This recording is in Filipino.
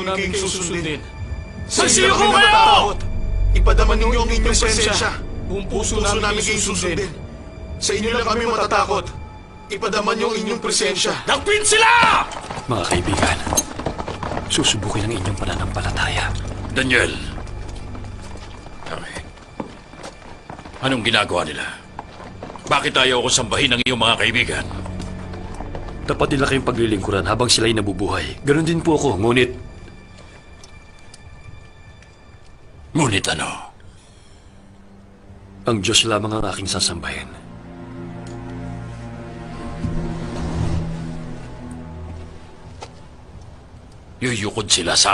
namin kayong susundin. Sa Sa iyo inyo ko kami kayo! matatakot. Ipadaman ninyo ang inyong presensya. Buong puso namin kayong susundin. Sa inyo lang kami matatakot. Ipadaman niyo ang inyong presensya. Dagpin sila! Mga kaibigan, susubukin ang inyong pananampalataya. Daniel. Okay. Anong ginagawa nila? Bakit ayaw ko sambahin ng iyong mga kaibigan? Dapat nila kayong paglilingkuran habang sila'y nabubuhay. Ganon din po ako, ngunit Ngunit ano? ang Diyos lamang ang aking sasambahin. Yuyukod sila sa